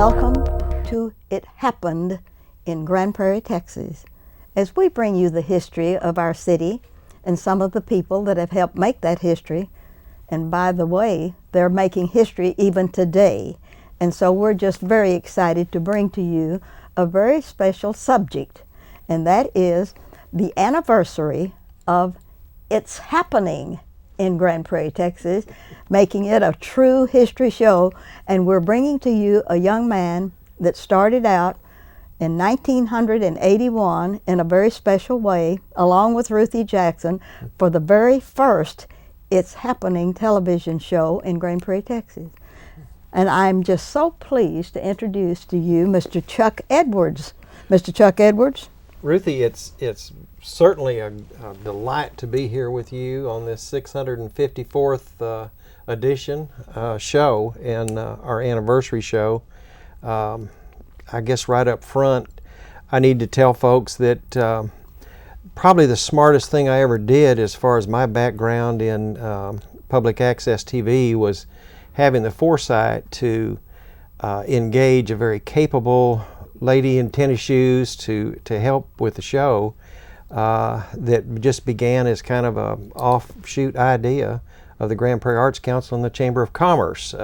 Welcome to It Happened in Grand Prairie, Texas, as we bring you the history of our city and some of the people that have helped make that history. And by the way, they're making history even today. And so we're just very excited to bring to you a very special subject, and that is the anniversary of It's Happening in Grand Prairie, Texas, making it a true history show. And we're bringing to you a young man that started out in 1981 in a very special way, along with Ruthie Jackson, for the very first It's Happening television show in Grand Prairie, Texas. And I'm just so pleased to introduce to you Mr. Chuck Edwards. Mr. Chuck Edwards. Ruthie, it's certainly a delight to be here with you on this 654th edition show and our anniversary show. I guess right up front, I need to tell folks that probably the smartest thing I ever did as far as my background in public access TV was having the foresight to engage a very capable lady in tennis shoes to help with the show that just began as kind of a offshoot idea of the Grand Prairie Arts Council and the Chamber of Commerce.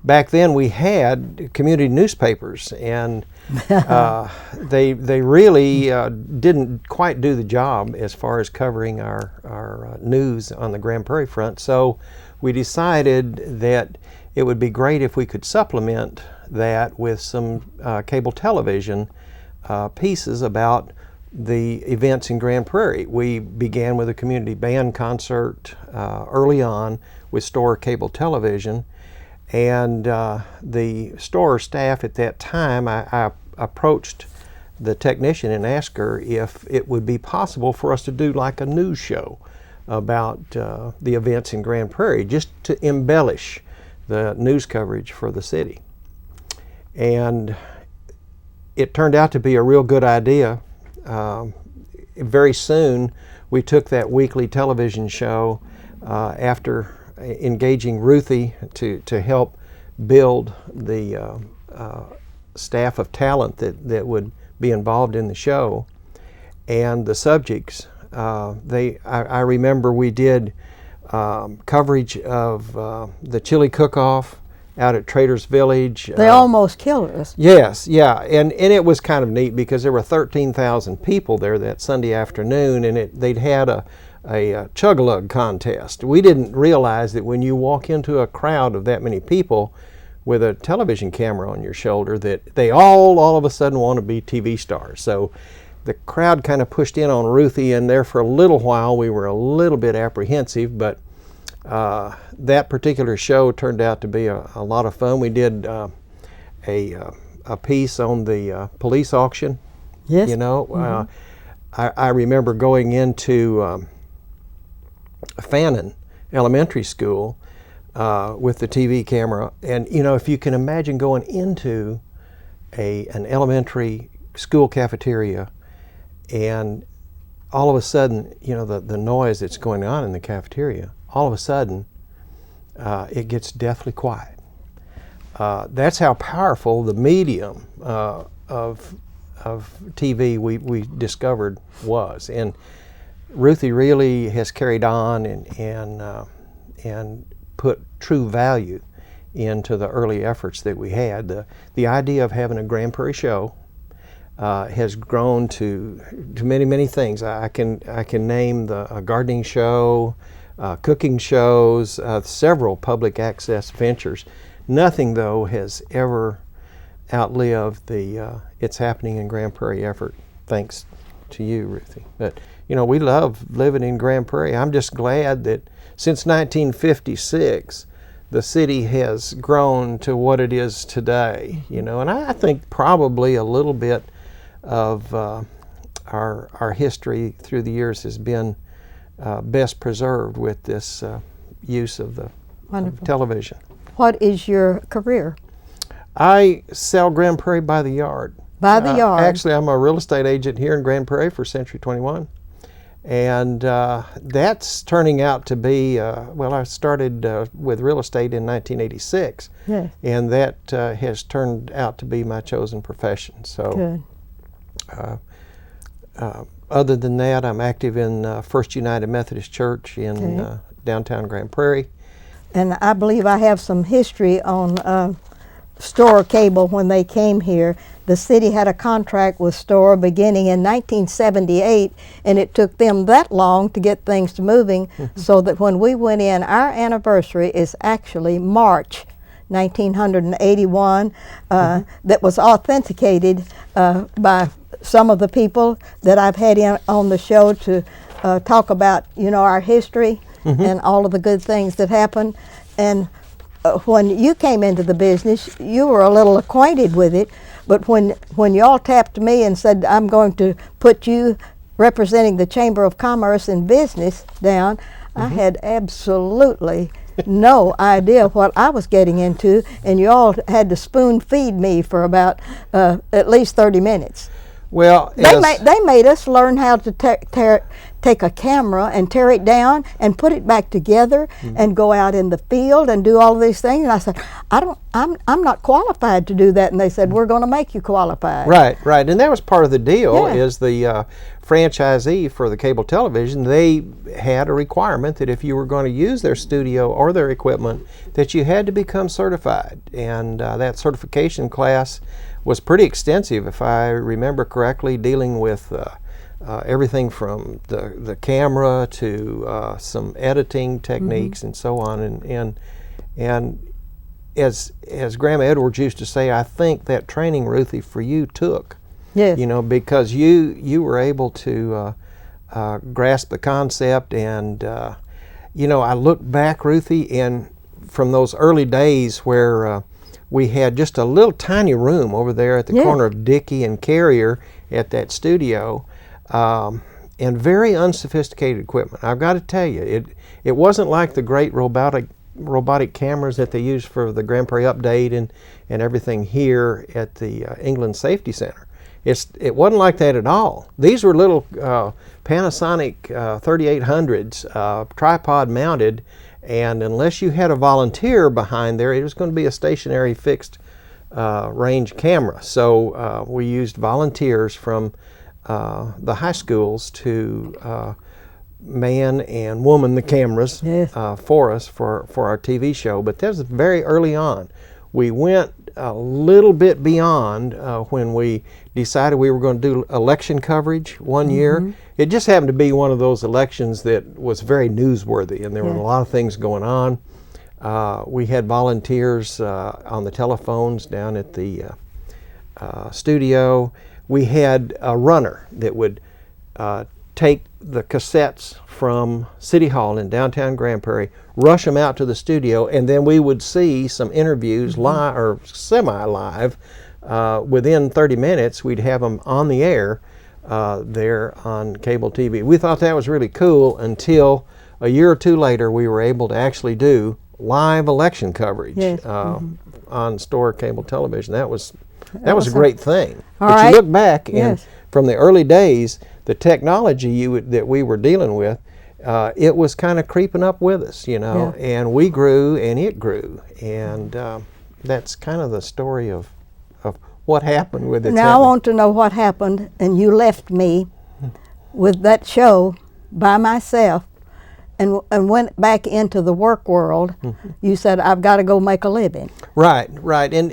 Back then we had community newspapers, and they really didn't quite do the job as far as covering our news on the Grand Prairie front. So we decided that it would be great if we could supplement that with some cable television pieces about the events in Grand Prairie. We began with a community band concert early on with Storer Cable Television, and the Storer staff at that time, I approached the technician and asked her if it would be possible for us to do like a news show about the events in Grand Prairie, just to embellish the news coverage for the city. And it turned out to be a real good idea. Very soon we took that weekly television show after engaging Ruthie to help build the staff of talent that would be involved in the show. And the subjects, I remember we did coverage of the chili cook-off out at Traders Village. They almost killed us. Yes, yeah, and it was kind of neat because there were 13,000 people there that Sunday afternoon, and they'd had a chug-a-lug contest. We didn't realize that when you walk into a crowd of that many people with a television camera on your shoulder, that they all of a sudden want to be TV stars. So the crowd kind of pushed in on Ruthie, and there for a little while we were a little bit apprehensive, but that particular show turned out to be a lot of fun. We did a piece on the police auction. Yes. You know, I remember going into Fannin Elementary School with the TV camera, and you know, if you can imagine going into an elementary school cafeteria, and all of a sudden, you know, the noise that's going on in the cafeteria, all of a sudden it gets deathly quiet. That's how powerful the medium of TV we discovered was. And Ruthie really has carried on and put true value into the early efforts that we had. The idea of having a Grand Prairie show has grown to many things. I can name the gardening show, cooking shows, several public access ventures. Nothing, though, has ever outlived the It's Happening in Grand Prairie effort, thanks to you, Ruthie. But, you know, we love living in Grand Prairie. I'm just glad that since 1956, the city has grown to what it is today, you know, and I think probably a little bit of our history through the years has been best preserved with this use of the television. What is your career? I sell Grand Prairie by the yard. By the yard? Actually, I'm a real estate agent here in Grand Prairie for Century 21. And that's turning out to be, well, I started with real estate in 1986. Yes. And that has turned out to be my chosen profession. So, Good. other than that, I'm active in First United Methodist Church in downtown Grand Prairie. And I believe I have some history on Storer Cable when they came here. The city had a contract with Storer beginning in 1978, and it took them that long to get things moving, so that when we went in, our anniversary is actually March 1981. That was authenticated by some of the people that I've had on the show to talk about, our history and all of the good things that happened. And when you came into the business, you were a little acquainted with it, but when y'all tapped me and said, I'm going to put you representing the Chamber of Commerce and Business down, I had absolutely no idea what I was getting into, and y'all had to spoon feed me for about at least 30 minutes. Well, they made us learn how to take a camera and tear it down and put it back together and go out in the field and do all of these things. And I said, I'm not qualified to do that. And they said, we're going to make you qualified. Right. And that was part of the deal. Yeah. Is the franchisee for the cable television, they had a requirement that if you were going to use their studio or their equipment, that you had to become certified. And that certification class was pretty extensive, if I remember correctly, dealing with everything from the camera to some editing techniques and so on. And as Grandma Edwards used to say, I think that training, Ruthie, for you took. Yes. Because you were able to grasp the concept. And I look back, Ruthie, and from those early days where we had just a little tiny room over there at the corner of Dickey and Carrier at that studio, and very unsophisticated equipment. I've got to tell you, it wasn't like the great robotic cameras that they use for the Grand Prairie Update and everything here at the England Safety Center. It wasn't like that at all. These were little Panasonic 3800s, tripod mounted, and unless you had a volunteer behind there, it was going to be a stationary fixed range camera. So we used volunteers from the high schools to man and woman the cameras for us for our TV show. But that was very early on. We went a little bit beyond when we decided we were going to do election coverage one year. It just happened to be one of those elections that was very newsworthy, and there were a lot of things going on. We had volunteers on the telephones down at the studio. We had a runner that would take the cassettes from City Hall in downtown Grand Prairie, rush them out to the studio, and then we would see some interviews live or semi-live. Within 30 minutes, we'd have them on the air there on cable TV. We thought that was really cool until a year or two later we were able to actually do live election coverage on Storer Cable Television. That was a great thing. But you look back and from the early days, the technology that we were dealing with, it was kind of creeping up with us, and we grew and it grew, and that's kind of the story of what happened with it. Now I want to know what happened, and you left me with that show by myself and went back into the work world. You said, I've got to go make a living. Right. And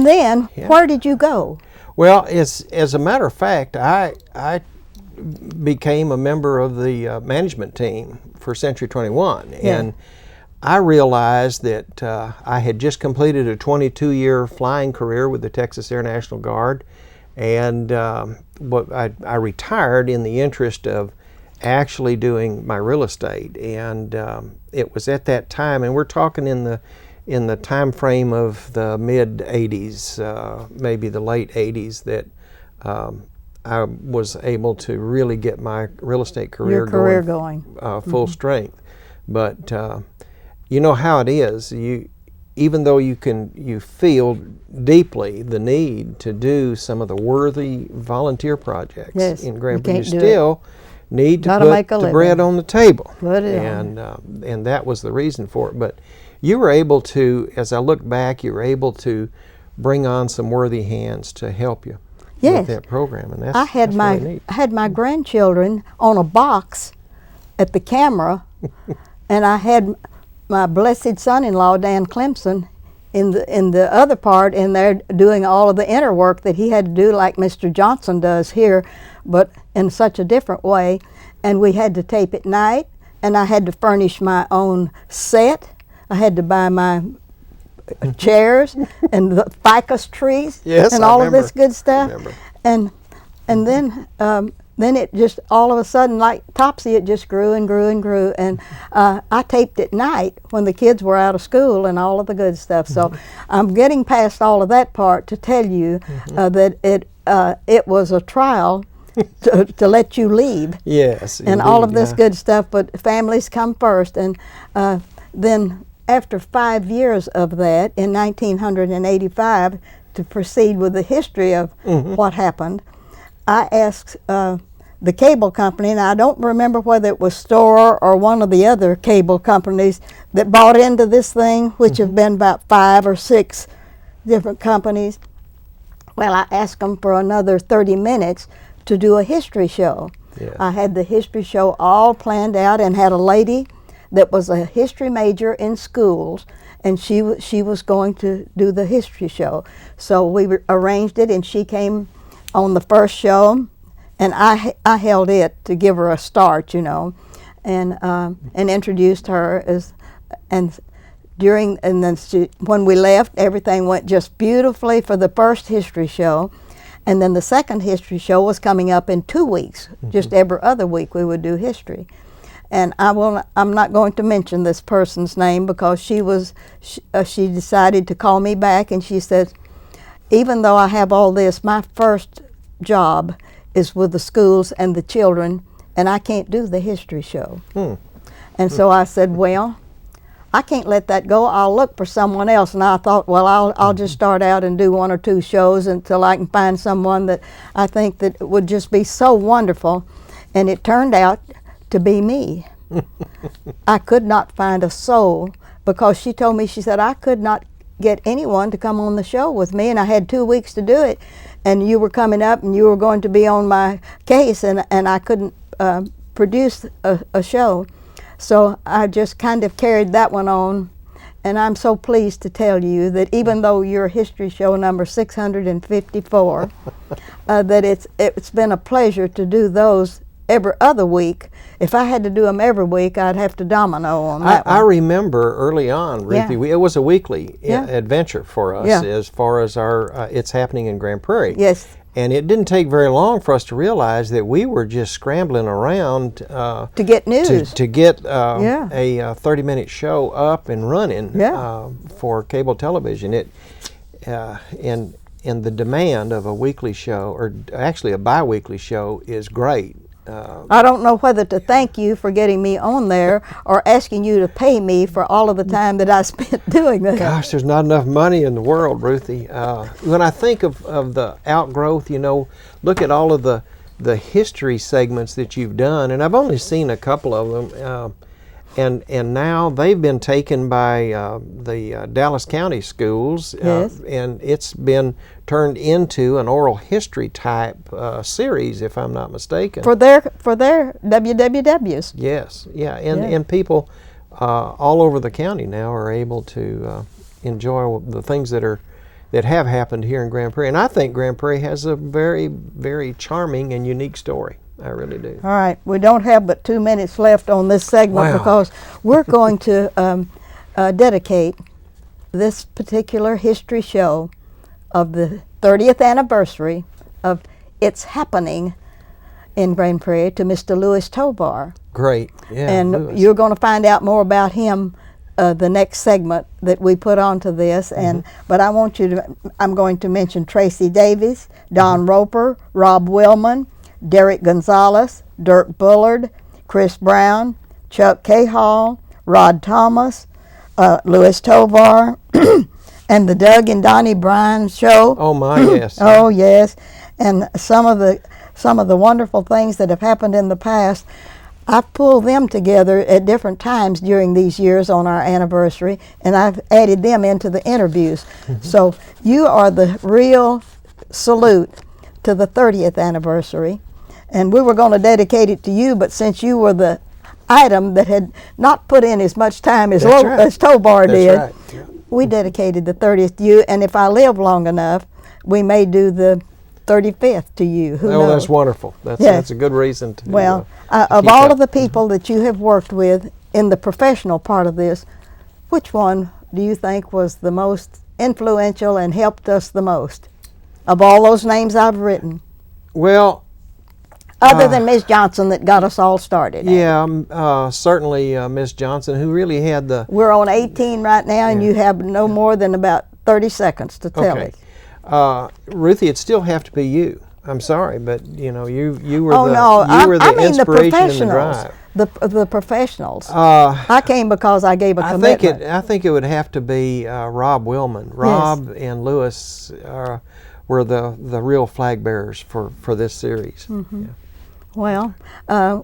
then, where did you go? Well, as a matter of fact, I became a member of the management team for Century 21. And I realized that I had just completed a 22-year flying career with the Texas Air National Guard, and I retired in the interest of actually doing my real estate. And it was at that time, and we're talking in the time frame of the mid 80s, maybe the late 80s, that I was able to really get my real estate career going full strength. But you know how it is. Even though you feel deeply the need to do some of the worthy volunteer projects in Grand Prairie, you still need to Gotta put make a the living. bread on the table. Put it on. And that was the reason for it. But you were able to, as I look back, you were able to bring on some worthy hands to help you Yes. with that program, and that's I had that's my really neat. I had my grandchildren on a box at the camera, and I had my blessed son-in-law Dan Clemson in the other part in there doing all of the inner work that he had to do, like Mr. Johnson does here, but in such a different way. And we had to tape at night, and I had to furnish my own set. I had to buy my chairs and the ficus trees Yes, and I all of this remember. good stuff. Remember. And then it just all of a sudden, like Topsy, it just grew and grew and grew. And I taped at night when the kids were out of school and all of the good stuff. So I'm getting past all of that part to tell you that it was a trial to let you leave. Yes, And all of indeed, this good stuff, but families come first. And then after 5 years of that, in 1985, to proceed with the history of what happened, I asked the cable company, and I don't remember whether it was Storer or one of the other cable companies that bought into this thing, which have been about 5 or 6 different companies. Well, I asked them for another 30 minutes to do a history show. Yeah. I had the history show all planned out and had a lady that was a history major in schools, and she was going to do the history show. So we arranged it, and she came on the first show, and I held it to give her a start, you know, and introduced her as, and then when we left, everything went just beautifully for the first history show. And then the second history show was coming up in 2 weeks. Just every other week we would do history. And I'm not going to mention this person's name because she decided to call me back, and she said, even though I have all this, my first job is with the schools and the children, and I can't do the history show. And so I said, well, I can't let that go. I'll look for someone else. And I thought, well, I'll just start out and do 1 or 2 shows until I can find someone that I think that would just be so wonderful. And it turned out to be me. I could not find a soul, because she told me, she said, I could not get anyone to come on the show with me, and I had 2 weeks to do it, and you were coming up and you were going to be on my case, and I couldn't produce a show. So I just kind of carried that one on, and I'm so pleased to tell you that even though you're history show number 654, that it's been a pleasure to do those every other week. If I had to do them every week, I'd have to domino on that I one. remember early on, Ruthie, Yeah. it was a weekly Yeah. adventure for us Yeah. as far as our It's Happening in Grand Prairie. Yes. And it didn't take very long for us to realize that we were just scrambling around To get news. to get Yeah. a 30-minute show up and running Yeah. for cable television. And the demand of a weekly show, or actually a bi-weekly show, is great. I don't know whether to thank you for getting me on there or asking you to pay me for all of the time that I spent doing that. Gosh, there's not enough money in the world, Ruthie. When I think of the outgrowth, you know, look at all of the history segments that you've done, and I've only seen a couple of them, and now they've been taken by the Dallas County schools, Yes. and it's been turned into an oral history type series, if I'm not mistaken. For their WWWs. Yes, yeah, Yeah. and people all over the county now are able to enjoy the things that have happened here in Grand Prairie, and I think Grand Prairie has a very, very charming and unique story. I really do. All right, we don't have but 2 minutes left on this segment. Wow. Because we're going to dedicate this particular history show of the 30th anniversary of It's Happening in Grand Prairie to Mr. Louis Tovar. Great, yeah. And Louis. you're going to find out more about him the next segment that we put onto this. And but I'm going to mention Tracy Davies, Don Roper, Rob Willman, Derek Gonzalez, Dirk Bullard, Chris Brown, Chuck Cahall, Rod Thomas, Louis Tovar, and the Doug and Donnie Bryan show. Oh my, yes. Oh yes, and some of the some of the wonderful things that have happened in the past. I've pulled them together at different times during these years on our anniversary, and I've added them into the interviews. So you are the real salute to the 30th anniversary, and we were going to dedicate it to you, but since you were the item that had not put in as much time as, as Tovar did, Right. Yeah. we dedicated the 30th to you, and if I live long enough, we may do the 35th to you. Who knows? That's wonderful. That's, Yes. that's a good reason to Well, to of keep all up. of the people that you have worked with in the professional part of this, which one do you think was the most influential and helped us the most of all those names I've written, Well, other than Ms. Johnson that got us all started? yeah, certainly Miss Johnson, who really had the. We're on 18 right now, and you have no more than about 30 seconds to tell Okay. it. Ruthie, it'd still have to be you. I'm sorry, but you know, you were Oh the no, you were the I mean the inspiration and the professionals. drive. The professionals. Uh, I came because I gave a commitment. I think it would have to be Rob Willman. Rob and Lewis were the real flag bearers for this series. Mm-hmm. Yeah. Well,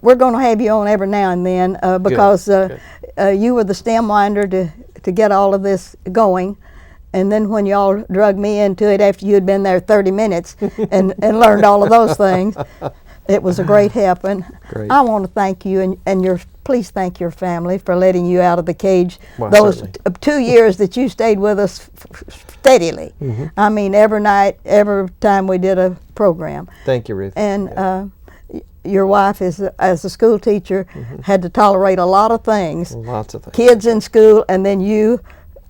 we're going to have you on every now and then because Good. You were the stem winder to get all of this going. And then when y'all drug me into it after you had been there 30 minutes and learned all of those things, it was a great help. And Great. I want to thank you and please thank your family for letting you out of the cage Well, those certainly. 2 years that you stayed with us steadily. Mm-hmm. I mean, every night, every time we did a program. Thank you, Ruthie. And your wife, as a school teacher, had to tolerate a lot of things. Lots of things. Kids in school, and then you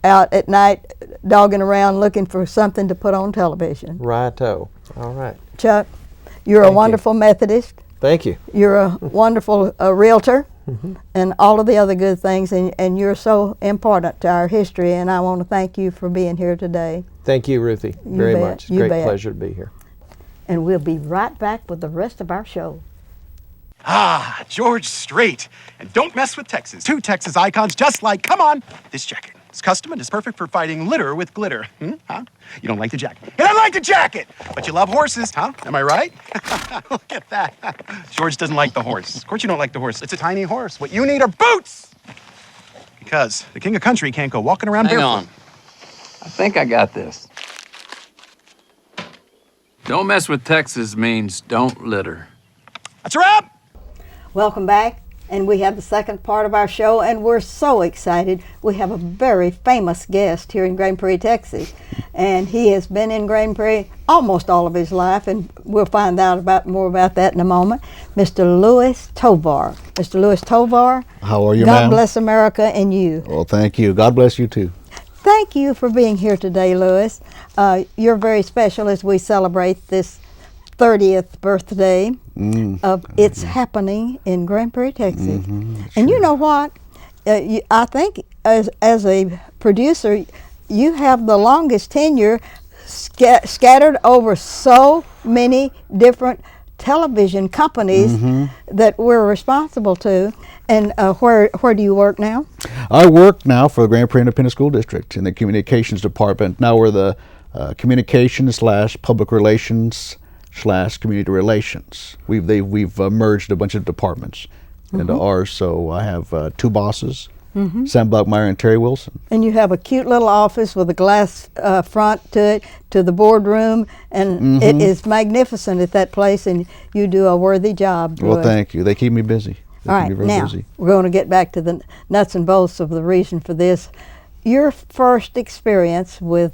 out at night dogging around looking for something to put on television. Righto. All right. Chuck, you're a Thank you. wonderful Methodist. Thank you. You're a wonderful realtor, and all of the other good things, and you're so important to our history, and I want to thank you for being here today. Thank you, Ruthie, You very bet. much. It's a You great bet. pleasure to be here. And we'll be right back with the rest of our show. Ah, George Strait. And don't mess with Texas. 2 Texas icons just like, come on, this jacket. It's custom and is perfect for fighting litter with glitter. Huh? You don't like the jacket. And I like the jacket! But you love horses, huh? Am I right? Look at that. George doesn't like the horse. Of course you don't like the horse. It's a tiny horse. What you need are boots! Because the king of country can't go walking around Hang barefoot. on. I think I got this. Don't mess with Texas means don't litter. That's a wrap! Welcome back, and we have the second part of our show, and we're so excited. We have a very famous guest here in Grand Prairie, Texas, and he has been in Grand Prairie almost all of his life, and we'll find out more about that in a moment. Mr. Louis Tovar. Mr. Louis Tovar. How are you, God ma'am? bless America and you. Well, thank you. God bless you, too. Thank you for being here today, Louis. You're very special as we celebrate this 30th birthday of It's Happening in Grand Prairie, Texas. And you know what? I think as a producer, you have the longest tenure scattered over so many different television companies that we're responsible to. And where do you work now? I work now for the Grand Prairie Independent School District in the Communications Department. Now we're the Communications / Public Relations / Community Relations. We've merged a bunch of departments into ours. So I have 2 bosses, Sam Buckmeyer and Terry Wilson. And you have a cute little office with a glass front to it, to the boardroom, and it is magnificent at that place, and you do a worthy job. Well, Louis. thank you. They keep me busy. They All keep right, me very now busy. we're going to get back to the nuts and bolts of the reason for this. Your first experience with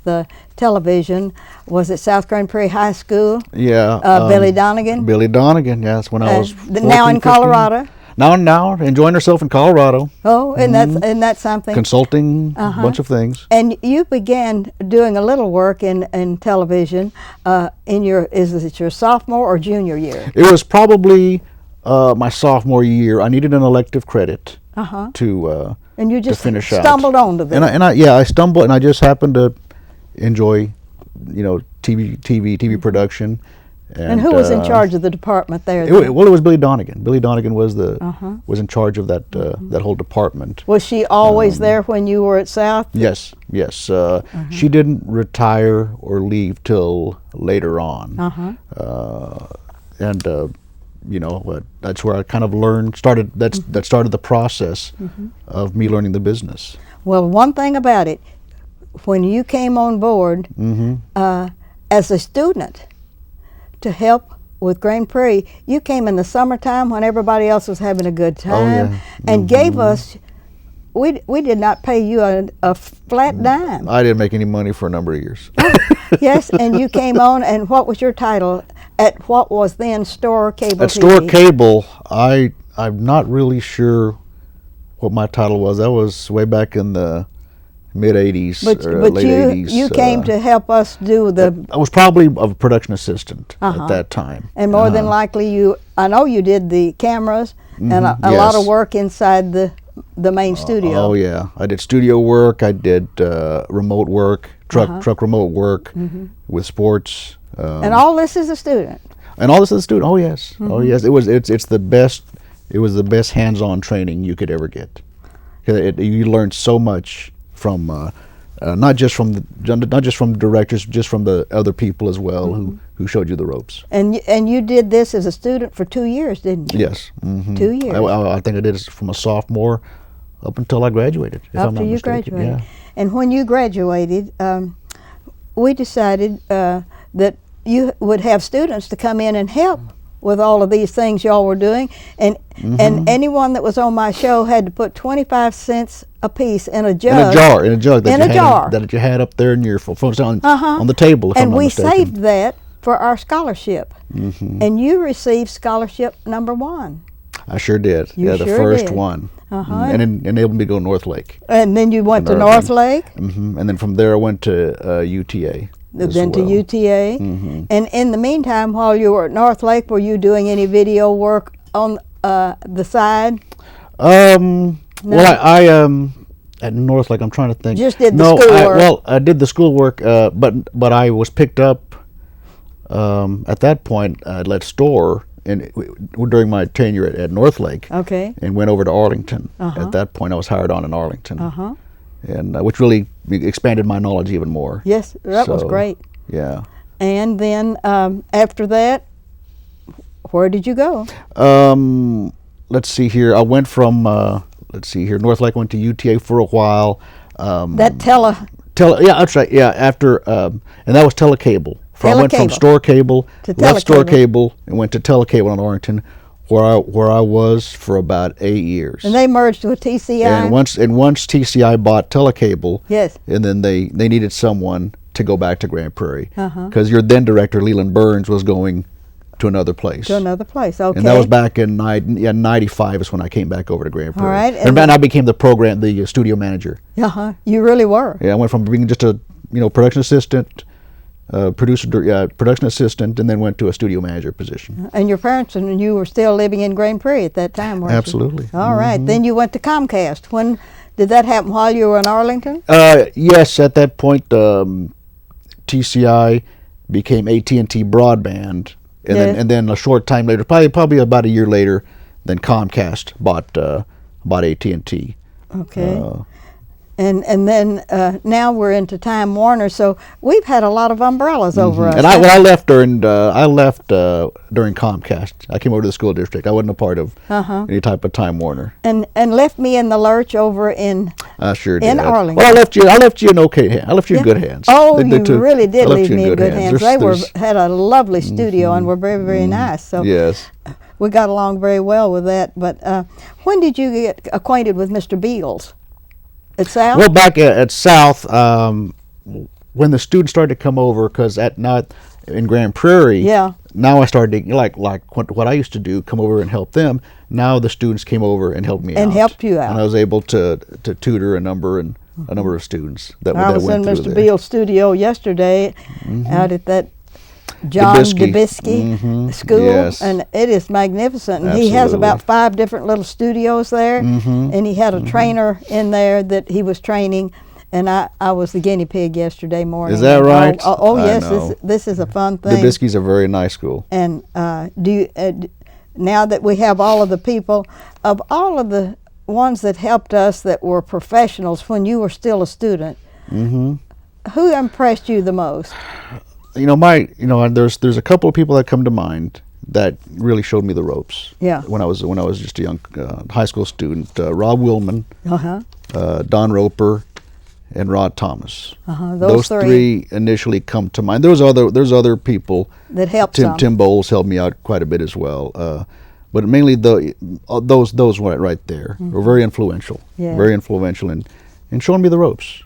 television was at South Grand Prairie High School. Yeah. Billy Donegan. Billy Donegan, yeah, that's when I was 14, now in 15. Colorado. Now enjoying herself in Colorado, Oh, and that's something. consulting, a bunch of things. And you began doing a little work in television is it your sophomore or junior year? It was probably my sophomore year. I needed an elective credit to And you just finish out. stumbled onto this. I stumbled, and I just happened to enjoy, TV production. And who was in charge of the department there? It then? was Billy Donegan. Billy Donegan was was in charge of that that whole department. Was she always there when you were at South? Yes. She didn't retire or leave till later on. that's where I kind of started the process of me learning the business. Well, one thing about it, when you came on board as a student to help with Grand Prairie, you came in the summertime when everybody else was having a good time and gave us, we did not pay you a flat dime. I didn't make any money for a number of years. Yes, and you came on, and what was your title at what was then Store Cable At TV? Store Cable, I'm not really sure what my title was. That was way back in the mid 80s or But late 80s. you came to help us do the, I was probably a production assistant at that time. and more than likely I know you did the cameras and a lot of yes. work inside the main studio. Oh yeah, I did studio work. I did remote work, truck remote work with sports. And all this is a student. And all this is a student. Oh yes, oh yes. It's the best. It was the best hands-on training you could ever get. You learned so much from not just from directors, just from the other people as well who showed you the ropes. And you did this as a student for 2 years, didn't you? Yes. 2 years. I think I did it from a sophomore up until I graduated. If I'm After not you mistaken. graduated. Yeah. And when you graduated, we decided that you would have students to come in and help with all of these things y'all were doing, and anyone that was on my show had to put 25 cents a piece in a jug. In a jug. That you had up there in your phones on the table. If I'm And not we mistaken. saved that for our scholarship. And you received scholarship number 1. I sure did. You the sure first did. one. And it enabled me to go to North Lake. And then you went to Irving. North Lake. And then from there I went to UTA. as Then to well. UTA. And in the meantime, while you were at North Lake, were you doing any video work on the side? Well, I at North Lake, I'm trying to think. Just did the no, schoolwork. I did the schoolwork, but I was picked up at that point at Let's Store during my tenure at North Lake. Okay. And went over to Arlington. At that point, I was hired on in Arlington. And which really expanded my knowledge even more. Yes, that was So, great. Yeah. And then after that, where did you go? Let's see here. I went from North Lake, went to UTA for a while. That Yeah, that's right. Yeah, after and that was Telecable. I went from Telecable. Store Cable, To left Store Telecable. Cable, and went to Telecable in Arlington, where I was for about 8 years. And they merged with TCI. And once TCI bought Telecable, Yes. and then they needed someone to go back to Grand Prairie because your then director Leland Burns was going to another place. To another place. Okay. And that was back in 95 is when I came back over to Grand Prairie. right, And and then I became the studio manager. You really were. Yeah, I went from being just a production assistant, production assistant, and then went to a studio manager position. And your parents and you were still living in Grand Prairie at that time, weren't Absolutely. you? All right. Then you went to Comcast. When did that happen? While you were in Arlington? Yes, at that point, TCI became AT&T Broadband, and Yes. then a short time later, probably about a year later, then Comcast bought AT&T. Okay. And then now we're into Time Warner, so we've had a lot of umbrellas over us. And I left during Comcast. I came over to the school district. I wasn't a part of any type of Time Warner. and left me in the lurch over in. I sure did. In Arlington. Well, I left you in okay hands. I left you in good hands. Oh, They you took- really did I left leave you me in good hands. There's- They had a lovely studio and were very, very nice. So Yes. we got along very well with that. But when did you get acquainted with Mr. Beals? At South? Well, back at South, when the students started to come over, because in Grand Prairie, Yeah. now I started to, like what I used to do, come over and help them. Now the students came over and helped me out. And helped you out. And I was able to tutor a number of students that I was in went through Mr. there. Beals' studio yesterday out at that John Dubisky. Dubisky School, Yes. and it is magnificent. And he has about 5 different little studios there, and he had a trainer in there that he was training, and I was the guinea pig yesterday morning. Is that And right? Oh, I yes, know. this is a fun thing. Dubisky's a very nice school. And now that we have all of the people, of all of the ones that helped us that were professionals when you were still a student, who impressed you the most? There's a couple of people that come to mind that really showed me the ropes. Yeah. When I was just a young high school student, Rob Willman, Don Roper, and Rod Thomas. Those three initially come to mind. There's other people that helped. Tim Bowles helped me out quite a bit as well. But mainly those right there were very influential. Yeah. Very influential in showing me the ropes.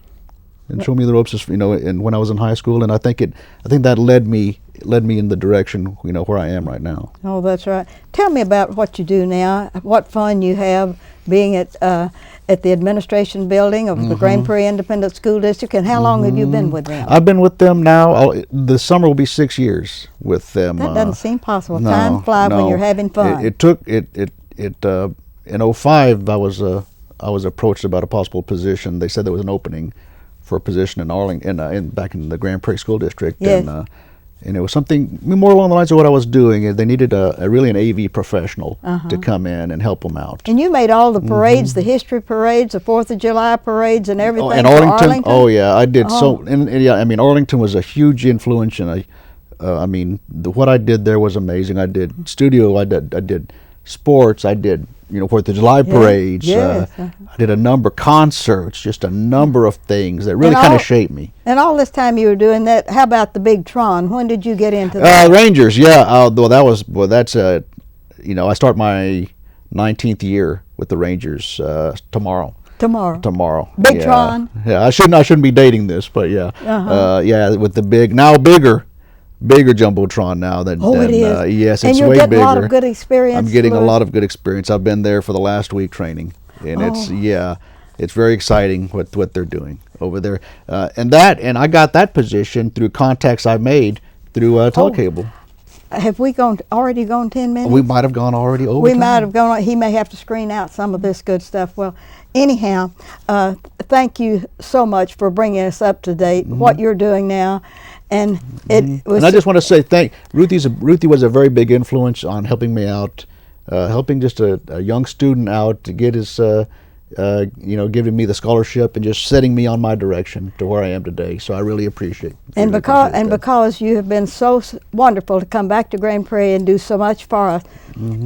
And showing me the ropes, and when I was in high school, and I think that led me in the direction where I am right now. Oh, that's right. Tell me about what you do now. What fun you have being at the administration building of the Grand Prairie Independent School District, and how long have you been with them? I've been with them now. The summer will be 6 years with them. That doesn't seem possible. No, Time flies when you're having fun. It took in '05. I was approached about a possible position. They said there was an opening for a position in Arlington, back in the Grand Prairie School District, Yes. and it was something more along the lines of what I was doing. They needed really an AV professional to come in and help them out. And you made all the parades, the history parades, the 4th of July parades, and everything. And for Arlington. Oh yeah, I did and yeah. I mean, Arlington was a huge influence, and what I did there was amazing. I did studio. I did sports. I did 4th of July parades. Yes. I did a number of concerts, just a number of things that really kind of shaped me. And all this time you were doing that, how about the Big Tron? When did you get into that? Rangers, yeah. I start my 19th year with the Rangers tomorrow. Tomorrow. Big Tron. Yeah, I shouldn't be dating this, but yeah. With the bigger jumbotron now than it is. Yes, and it's you're way getting bigger. a lot of good experience. I'm getting a Louis. lot of good experience. I've been there for the last week training, and it's very exciting what they're doing over there. And I got that position through contacts I've made through telecable. Have we already gone 10 minutes? We might have gone already over. We might have gone. He may have to screen out some of this good stuff. Well, anyhow, thank you so much for bringing us up to date. What you're doing now, and it was. And I just want to say Ruthie was a very big influence on helping me out, helping just a young student out to get his, giving me the scholarship and just setting me on my direction to where I am today. So I really appreciate. Because you have been so wonderful to come back to Grand Prairie and do so much for us,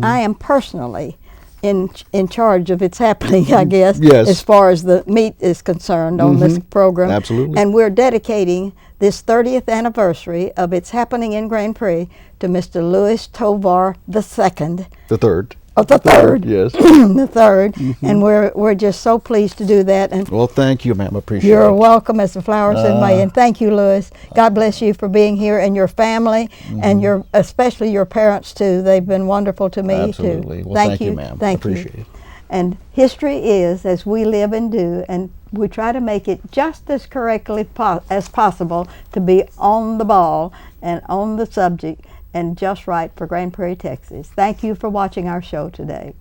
I am personally in charge of its happening, I guess, Yes. as far as the meet is concerned on this program. Absolutely. And we're dedicating this 30th anniversary of its happening in Grand Prairie to Mr. Louis Tovar II. The third. Oh, the third. Yes. The third. And we're just so pleased to do that. And Well, thank you, ma'am. I appreciate it. you're welcome, as the flowers in May. And thank you, Louis. God bless you for being here, and your family, and especially your parents too. They've been wonderful to me Absolutely. too. Well, thank you, ma'am. Thank you. Appreciate it. And history is as we live and do, and we try to make it just as correctly as possible to be on the ball and on the subject and just right for Grand Prairie, Texas. Thank you for watching our show today.